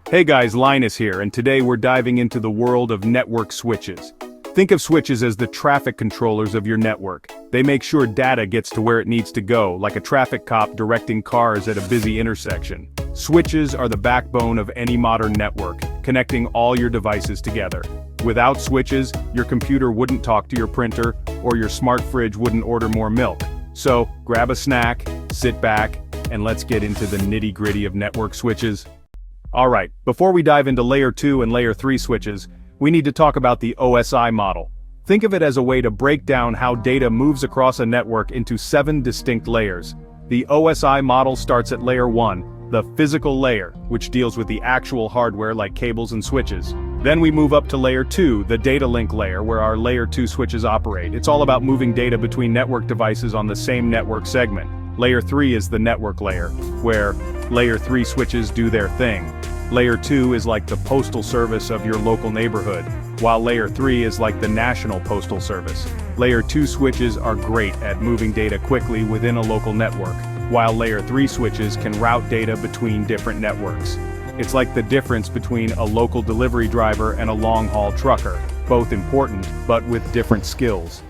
Hey guys, Linus here, and today we're diving into the world of network switches. Think of switches as the traffic controllers of your network. They make sure data gets to where it needs to go, like a traffic cop directing cars at a busy intersection. Switches are the backbone of any modern network, connecting all your devices together. Without switches, your computer wouldn't talk to your printer, or your smart fridge wouldn't order more milk. So, grab a snack, sit back, and let's get into the nitty-gritty of network switches. Alright, before we dive into Layer 2 and Layer 3 switches, we need to talk about the OSI model. Think of it as a way to break down how data moves across a network into 7 distinct layers. The OSI model starts at Layer 1, the physical layer, which deals with the actual hardware like cables and switches. Then we move up to Layer 2, the data link layer, where our Layer 2 switches operate. It's all about moving data between network devices on the same network segment. Layer 3 is the network layer, where Layer 3 switches do their thing. Layer 2 is like the postal service of your local neighborhood, while Layer 3 is like the national postal service. Layer 2 switches are great at moving data quickly within a local network, while Layer 3 switches can route data between different networks. It's like the difference between a local delivery driver and a long-haul trucker, both important, but with different skills.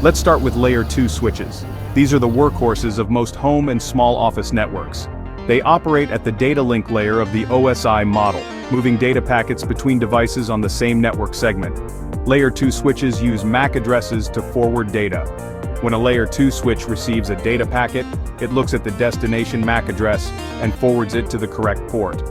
Let's start with Layer 2 switches. These are the workhorses of most home and small office networks. They operate at the data link layer of the OSI model, moving data packets between devices on the same network segment. Layer 2 switches use MAC addresses to forward data. When a Layer 2 switch receives a data packet, it looks at the destination MAC address and forwards it to the correct port.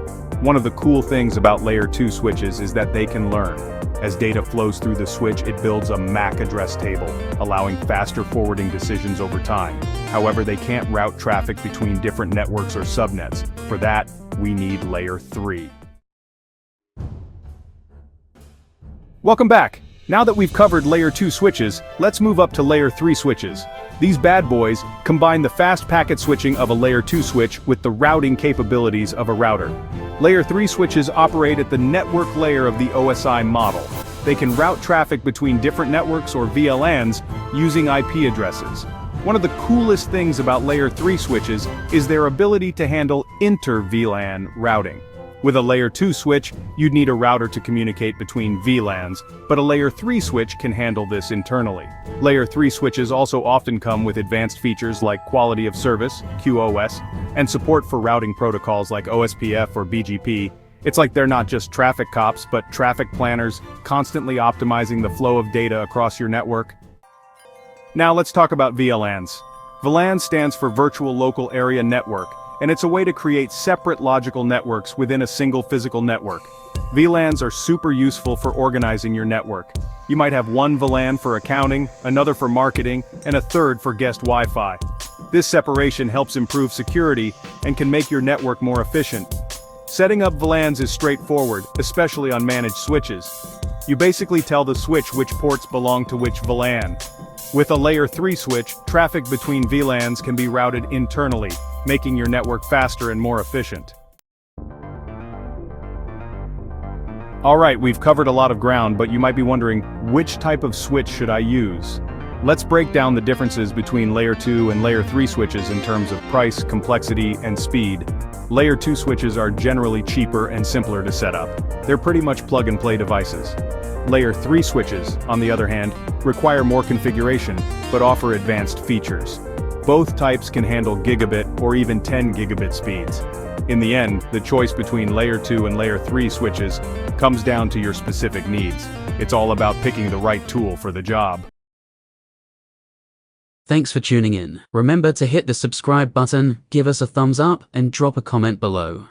One of the cool things about Layer 2 switches is that they can learn. As data flows through the switch, it builds a MAC address table, allowing faster forwarding decisions over time. However, they can't route traffic between different networks or subnets. For that, we need Layer 3. Welcome back. Now that we've covered Layer 2 switches, let's move up to Layer 3 switches. These bad boys combine the fast packet switching of a Layer 2 switch with the routing capabilities of a router. Layer 3 switches operate at the network layer of the OSI model. They can route traffic between different networks or VLANs using IP addresses. One of the coolest things about Layer 3 switches is their ability to handle inter-VLAN routing. With a Layer 2 switch, you'd need a router to communicate between VLANs, but a Layer 3 switch can handle this internally. Layer 3 switches also often come with advanced features like quality of service, QoS, and support for routing protocols like OSPF or BGP. It's like they're not just traffic cops, but traffic planners, constantly optimizing the flow of data across your network. Now let's talk about VLANs. VLAN stands for Virtual Local Area Network, and it's a way to create separate logical networks within a single physical network. VLANs are super useful for organizing your network. You might have one VLAN for accounting, another for marketing, and a third for guest Wi-Fi. This separation helps improve security and can make your network more efficient. Setting up VLANs is straightforward, especially on managed switches. You basically tell the switch which ports belong to which VLAN. With a Layer 3 switch, traffic between VLANs can be routed internally, making your network faster and more efficient. Alright, we've covered a lot of ground, but you might be wondering, which type of switch should I use? Let's break down the differences between Layer 2 and Layer 3 switches in terms of price, complexity, and speed. Layer 2 switches are generally cheaper and simpler to set up. They're pretty much plug-and-play devices. Layer 3 switches, on the other hand, require more configuration, but offer advanced features. Both types can handle gigabit or even 10 gigabit speeds. In the end, the choice between Layer 2 and Layer 3 switches comes down to your specific needs. It's all about picking the right tool for the job. Thanks for tuning in. Remember to hit the subscribe button, give us a thumbs up, and drop a comment below.